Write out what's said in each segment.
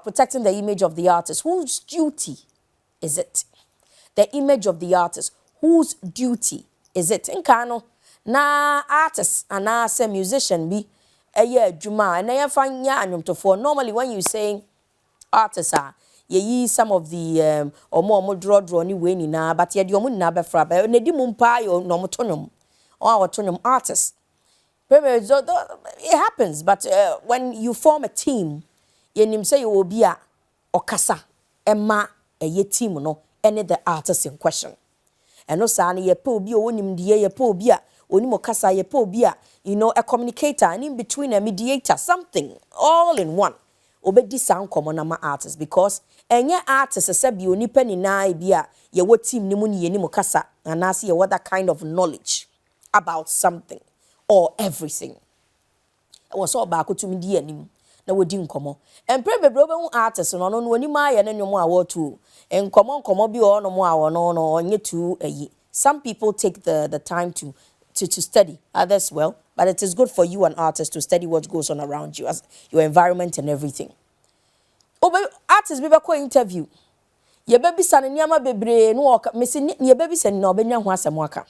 protecting the image of the artist, whose duty is it? The image of the artist, whose duty is it? Nkano na artist and as a musician be juma and I find for normally when you say artists are ye some of the or more draw ni way ni na but ye di omu na befra ba na di mumpa yo no motonom or autonom artists. It happens, but when you form a team, you say you will be a okasa, emma a ye team no, any the artist in question. And no sani ye po be onim die ye po bia, onimo kasa ye po bia, a communicator and in between a mediator, something all in one. Obedi sound common ama artists because enye artists sabi oni pani na bia ye wo team ni mu ni ye ni mo kasa and I see what that kind of knowledge about something. Or everything. I was all back to me dear nim. Na we din komo. And pray be brobe artist no no ni ma ye na nwom awo too. En komo bi o no mo awo no onye too eyi. Some people take the time to study, others well, but it is good for you an artist to study what goes on around you as your environment and everything. Artists be ko interview. Ye be bisa ne niama bebre no o me se ye be bisa ne obenya ho asem aka.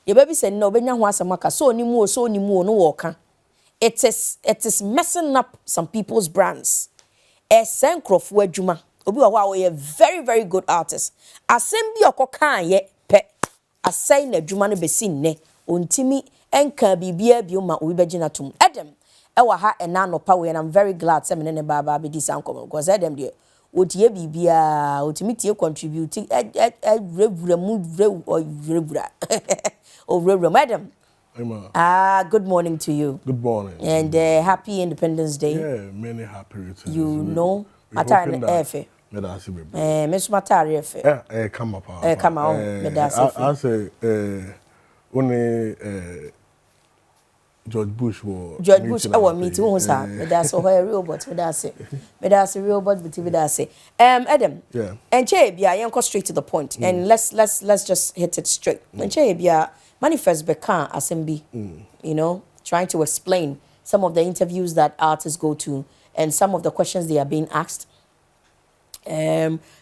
Your baby said no benya ho asamaka so ni mu no woka. It is messing up some people's brands. Sencroft adwuma. Obi wa we a very very good artist. Asem bi okokan ye pe. Asai na adwuma no besi nne. Ontimi enka bibia bi ma obi begina tum. Edem ewa ha ena no pa we and I'm very glad say me ne baba be dis ankom because Edem dey otie bibia otimi tie contribute revura madam. Good morning to you. Good morning. And happy Independence Day. Yeah, many happy returns. You know, matari efe. Medasi baby. Miss matari efe. Come up. Come on, medasi efe. I say, only George Bush was. George Bush, our meeting was that. Medasi oho real but medasi real but medasi. Adam. Yeah. And Chebia, you go straight to the point, and let's just hit it straight. And Chebia. Manifest Bekan Asembi, trying to explain some of the interviews that artists go to and some of the questions they are being asked.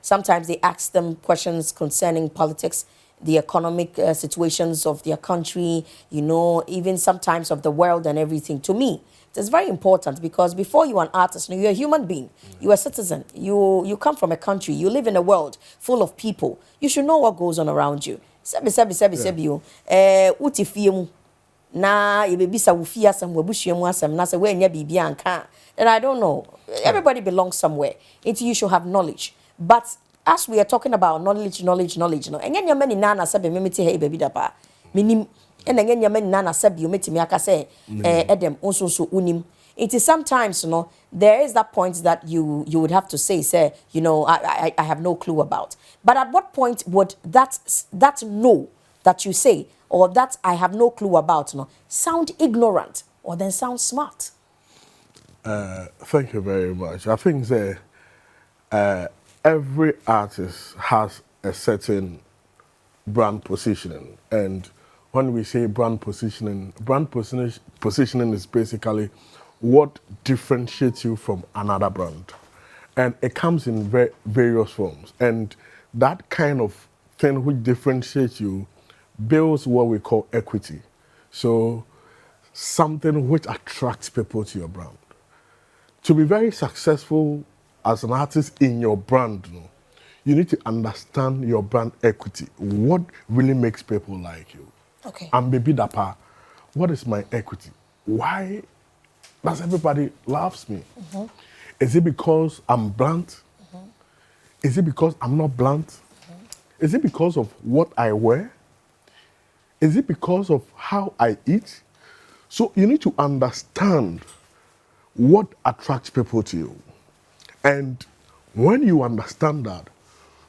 Sometimes they ask them questions concerning politics, the economic situations of their country, even sometimes of the world and everything. To me, it's very important because before you are an artist, you're a human being, you're a citizen, you come from a country, you live in a world full of people. You should know what goes on around you. Sebi yo uti fie mu na ye bebisa wo fie asem wo buhue mu asem na se we nya bibia anka and I don't know, everybody belongs somewhere. You should have knowledge, but as we are talking about knowledge no enye nya mani na se be memete he baby dapa minim enye nya mani na se be metimi aka se edem onso unim. It is sometimes, there is that point that you would have to say, I have no clue about. But at what point would that no that you say, or that I have no clue about, sound ignorant or then sound smart? Thank you very much. I think that every artist has a certain brand positioning. And when we say brand positioning is basically what differentiates you from another brand. And it comes in various forms. And that kind of thing which differentiates you builds what we call equity. So something which attracts people to your brand. To be very successful as an artist in your brand, you need to understand your brand equity. What really makes people like you? Okay. And baby dapa, what is my equity? Why does everybody loves me? Mm-hmm. Is it because I'm blunt? Mm-hmm. Is it because I'm not blunt? Mm-hmm. Is it because of what I wear? Is it because of how I eat? So you need to understand what attracts people to you. And when you understand that,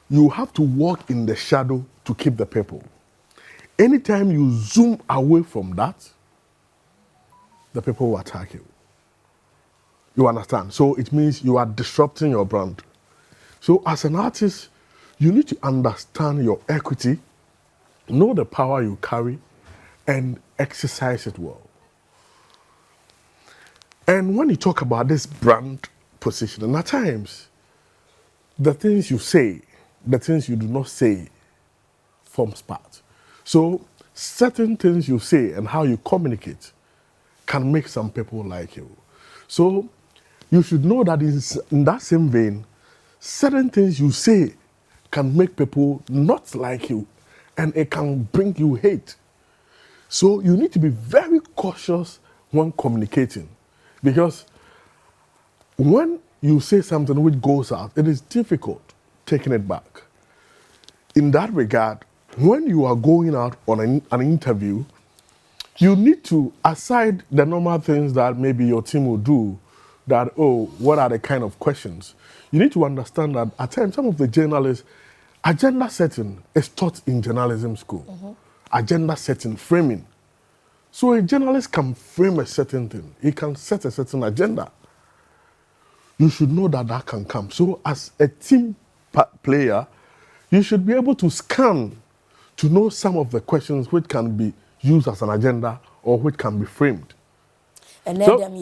you have to walk in the shadow to keep the people. Anytime you zoom away from that, the people will attack you. You understand? So it means you are disrupting your brand. So as an artist, you need to understand your equity, know the power you carry, and exercise it well. And when you talk about this brand position. And at times, the things you say, the things you do not say, forms part. So certain things you say and how you communicate can make some people like you. So you should know that in that same vein, certain things you say can make people not like you, and it can bring you hate. So you need to be very cautious when communicating, because when you say something which goes out, it is difficult taking it back. In that regard, when you are going out on an interview, you need to, aside the normal things that maybe your team will do, that, oh, what are the kind of questions? You need to understand that at times some of the journalists, agenda setting is taught in journalism school. Agenda setting, framing. So a journalist can frame a certain thing. He can set a certain agenda. You should know that that can come. So as a team player, you should be able to scan to know some of the questions which can be used as an agenda or which can be framed. And then them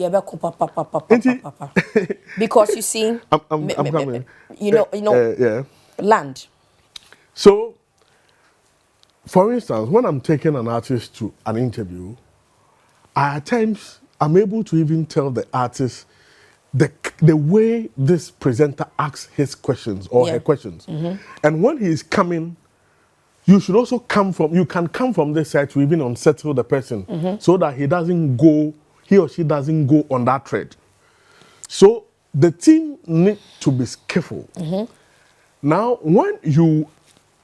because you see, I'm coming. Yeah. Land. So, for instance, when I'm taking an artist to an interview, at times I'm able to even tell the artist the way this presenter asks his questions or her questions. And when he is coming, you should also you can come from this side to even unsettle the person so that he or she doesn't go on that thread. So the team need to be careful. Now, when you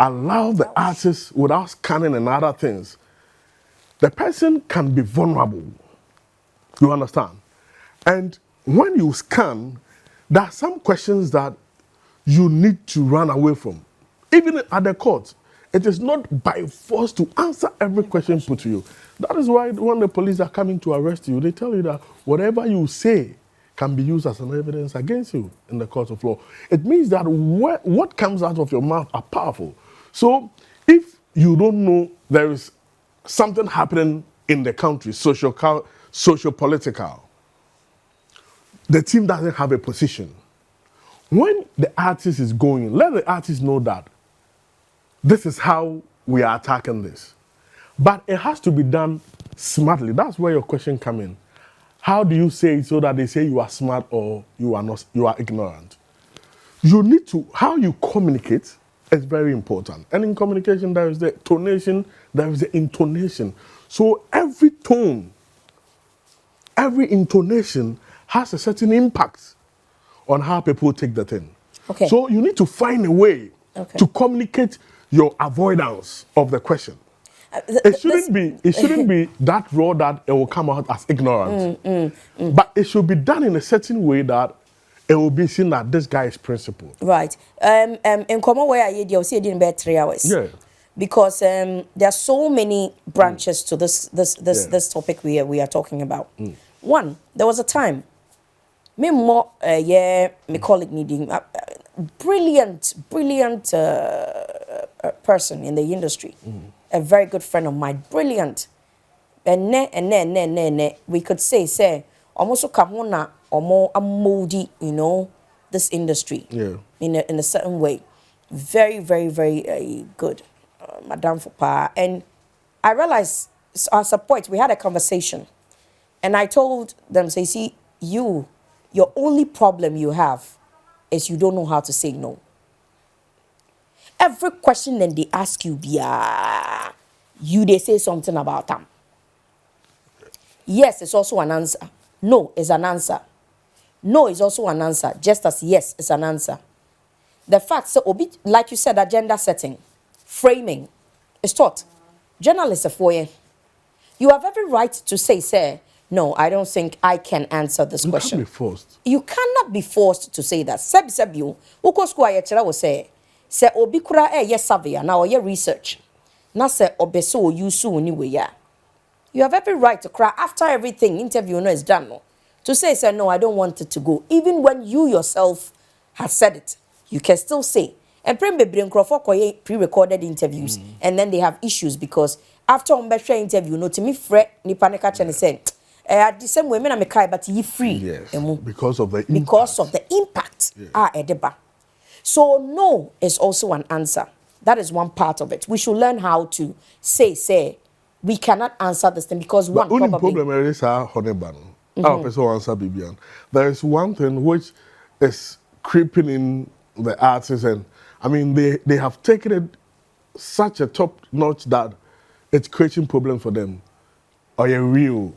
allow the artist without scanning and other things, the person can be vulnerable. You understand? And when you scan, there are some questions that you need to run away from. Even at the court, it is not by force to answer every question put to you. That is why when the police are coming to arrest you, they tell you that whatever you say can be used as an evidence against you in the court of law. It means that what comes out of your mouth are powerful. So if you don't know there is something happening in the country, socio-political, the team doesn't have a position. When the artist is going, let the artist know that this is how we are attacking this. But it has to be done smartly. That's where your question comes in. How do you say it so that they say you are smart or you are ignorant? You need to, how you communicate is very important. And in communication, there is the tonation, there is the intonation. So every tone, every intonation has a certain impact on how people take the thing. Okay. So you need to find a way to communicate your avoidance of the question. It shouldn't be that raw that it will come out as ignorant. But it should be done in a certain way that it will be seen that this guy is principled. Right. In common way, I see it in about 3 hours. Yeah. Because there are so many branches to this topic we are talking about. One, there was a time, me more my colleague needing brilliant person in the industry, a very good friend of mine, brilliant. And we could say almost kahuna or more moldy, this industry in a certain way. Very, very, very good, Madame Fopa. And I realized at a point we had a conversation, and I told them, say, see, your only problem you have is you don't know how to say no. Every question that they ask you, they say something about them. Yes, it's also an answer. No is an answer. No is also an answer, just as yes is an answer. The fact, so like you said, agenda setting, framing, is taught. Journalists are for you. You have every right to say, no, I don't think I can answer this question. You can't be forced. You cannot be forced to say that. Sebi, uko square yechera will say obi kura yes survey na or research. Na se obeso you so anyway ya. You have every right to cry after everything interview is done. No, to say no, I don't want it to go. Even when you yourself have said it, you can still say. And pre-recorded interviews, and then they have issues because after on interview, no to me fret ni panika chani say At the same way, me na me kai, but you free. Yes. Because of the impact. Because of the impact. Edeba. So no is also an answer. That is one part of it. We should learn how to say we cannot answer this thing because but one only probably problem is our honeyban. Our person answer Bibian. There is one thing which is creeping in the artists, and I mean they have taken it such a top notch that it's creating problem for them. Are you real?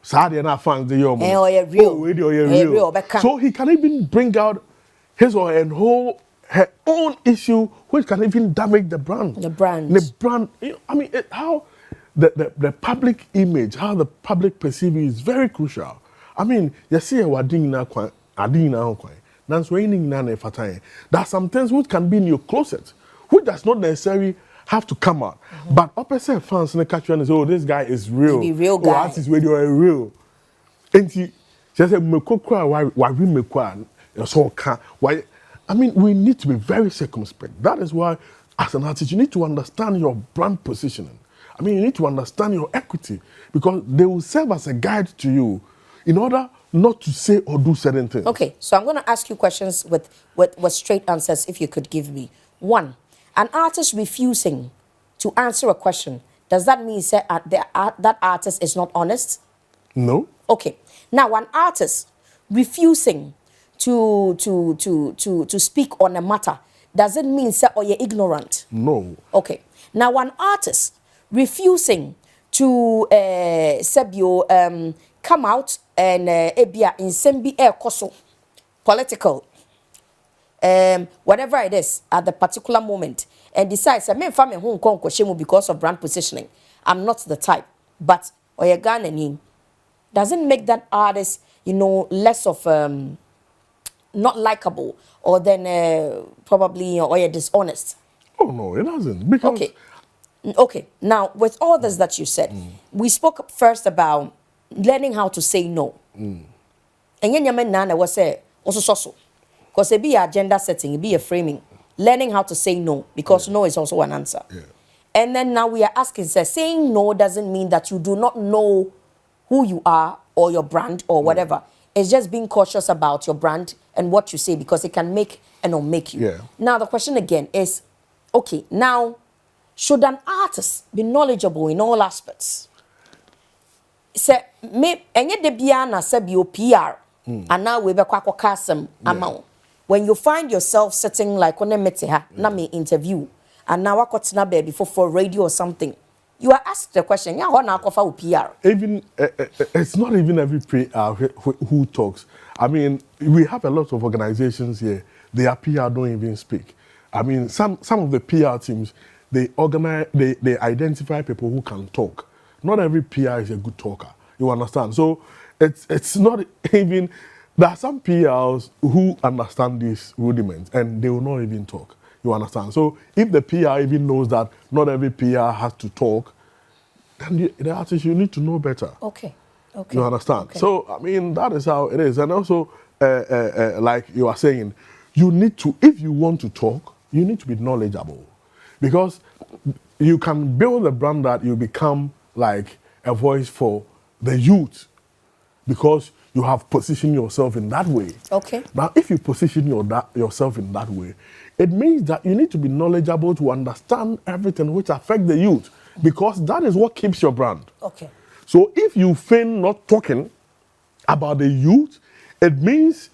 Sadly, not fans the young. Or you real? Oh, really, are you real? So he can even bring out his or her own issue, which can even damage the brand. The brand. The brand. I mean, how the public image, how the public perceive it is very crucial. I mean, you see a wedding now, that's raining now. There are some things which can be in your closet, which does not necessarily have to come out. But opposite fans in the catch and say, oh, this guy is real. He be real guy. Oh, artist radio are real. And she said, why we make so why? I mean, we need to be very circumspect. That is why, as an artist, you need to understand your brand positioning. I mean, you need to understand your equity because they will serve as a guide to you in order not to say or do certain things. Okay, so I'm going to ask you questions with straight answers if you could give me. One, an artist refusing to answer a question, does that mean that artist is not honest? No. Okay. Now, an artist refusing to speak on a matter, does it mean that you're ignorant? No. Okay. Now, an artist refusing to come out and in sembi koso political whatever it is at the particular moment and decides I mean family who nko because of brand positioning. I'm not the type, but Ghanaian doesn't make that artist, less of not likable or then probably or you're dishonest. Oh no, it doesn't. Because okay. Now with all this that you said, we spoke first about learning how to say no. And yen nana was say also because it be a agenda setting, it be a framing. Learning how to say no because no is also an answer. Yeah. And then now we are asking, saying no doesn't mean that you do not know who you are or your brand or whatever. It's just being cautious about your brand and what you say because it can make and not make you. Yeah. Now the question again is, okay, now should an artist be knowledgeable in all aspects? Say me enye de bia na se bi PR and now we be kwakọ kasem amount. When you find yourself sitting like on a meeting na me interview and now wakotena baby for radio or something, you are asked the question, yeah, how na akofa PR? Even it's not even every PR who talks. I mean, we have a lot of organizations here. Their PR don't even speak. I mean, some of the PR teams, they organize, they identify people who can talk. Not every PR is a good talker. You understand? So it's not even. There are some PRs who understand these rudiments and they will not even talk. You understand? So if the PR even knows that not every PR has to talk, then the artist, you need to know better. Okay. You understand? Okay. So, I mean, that is how it is. And also, like you are saying, you need to, if you want to talk, you need to be knowledgeable. Because you can build a brand that you become like a voice for the youth. Because you have positioned yourself in that way. Okay. Now, if you position yourself in that way, it means that you need to be knowledgeable to understand everything which affects the youth, because that is what keeps your brand. Okay. So if you feign not talking about the youth, it means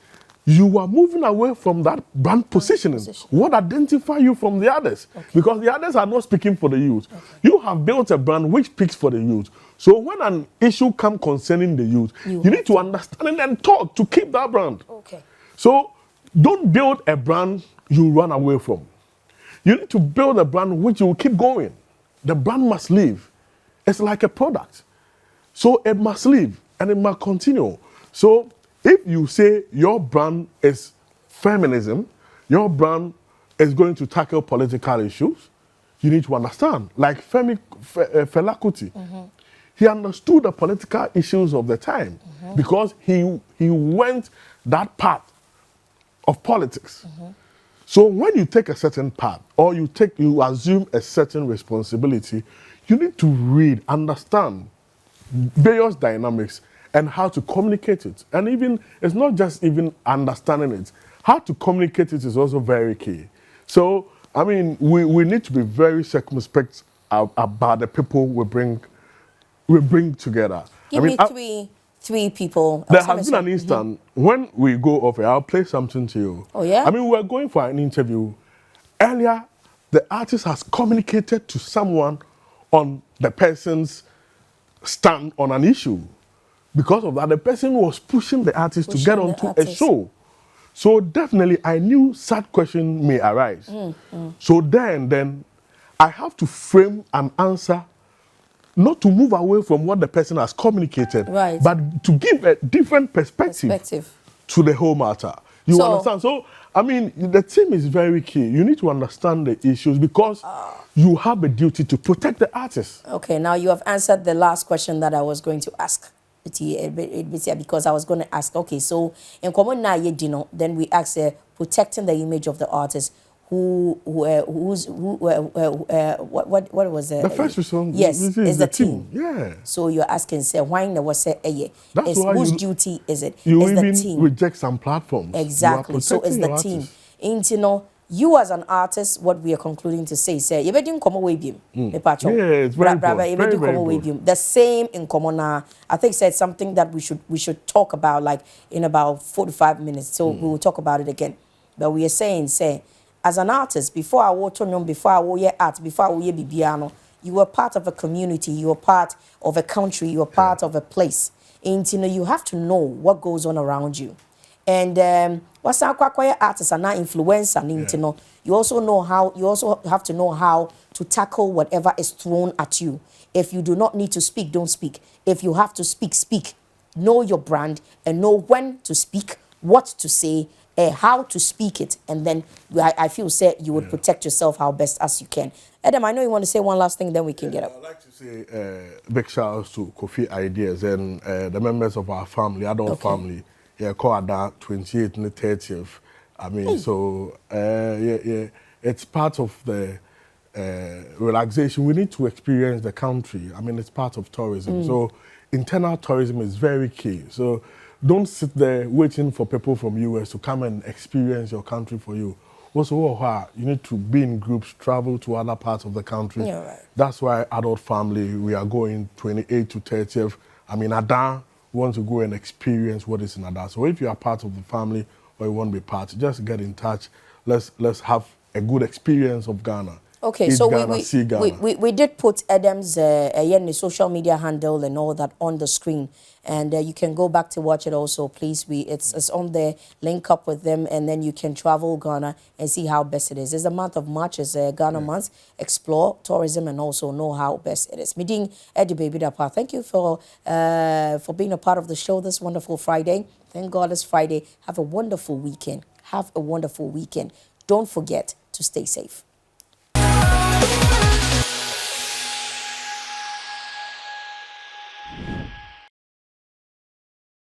you are moving away from that brand positioning. What identifies you from the others? Okay. Because the others are not speaking for the youth. Okay. You have built a brand which speaks for the youth. So when an issue comes concerning the youth, you need to understand it and talk to keep that brand. Okay. So don't build a brand you run away from. You need to build a brand which you will keep going. The brand must live. It's like a product. So it must live and it must continue. So if you say your brand is feminism, your brand is going to tackle political issues, you need to understand. Like Fela Kuti, he understood the political issues of the time because he went that path of politics. So when you take a certain path or you assume a certain responsibility, you need to read, understand various dynamics and how to communicate it. And even, it's not just even understanding it. How to communicate it is also very key. So, I mean, we need to be very circumspect about the people we bring together. Give I mean, me three people. there has been an instant when we go off air, I'll play something to you. Oh, yeah? I mean, we're going for an interview. Earlier, the artist has communicated to someone on the person's stand on an issue. Because of that, the person was pushing the artist to get onto a show. So definitely, I knew such question may arise. So then I have to frame an answer, not to move away from what the person has communicated, right, but to give a different perspective to the whole matter. You understand? So, I mean, the team is very key. You need to understand the issues because you have a duty to protect the artist. Okay, now you have answered the last question that I was going to ask. Because I was going to ask, okay, so in common now, then we ask protecting the image of the artist. What was it? The first response, yes, is the team. Yeah. So you're asking, say, why never say, that's why whose duty is it? You is even the team. reject some platforms. Exactly. So it's the team. You as an artist, what we are concluding to say, you better come away beam. Yeah, it's very important. The same in common. I think said something that we should talk about like in about 45 minutes. So we will talk about it again. But we are saying, as an artist, before I walk on, before I walk art, before I walk bibiano, you were part of a community, you were part of a country, you were part of a place. And you have to know what goes on around you. And what's our artists are not influencer, you also have to know how to tackle whatever is thrown at you. If you do not need to speak, don't speak. If you have to speak, speak. Know your brand and know when to speak, what to say, how to speak it, and then I feel you would protect yourself how best as you can. Adam, I know you want to say one last thing, then we can get up. I'd like to say big shout outs to Kofi Ideas and the members of our family, adult family. Yeah, called that 28th and the 30th. I mean, so it's part of the relaxation. We need to experience the country. I mean, it's part of tourism. So internal tourism is very key. So don't sit there waiting for people from US to come and experience your country for you. Also, you need to be in groups, travel to other parts of the country. Yeah, right. That's why adult family, we are going 28th to 30th. I mean, Adan want to go and experience what is in Adan. So if you are part of the family or you want to be part, just get in touch. Let's have a good experience of Ghana. Okay, Eat so Ghana, we did put Adam's social media handle and all that on the screen, and you can go back to watch it also, please. It's on there. Link up with them, and then you can travel Ghana and see how best it is. It's the month of March, is Ghana month. Explore tourism and also know how best it is. Meeting Eddie Baby Dapa. Thank you for being a part of the show this wonderful Friday. Thank God it's Friday. Have a wonderful weekend. Have a wonderful weekend. Don't forget to stay safe.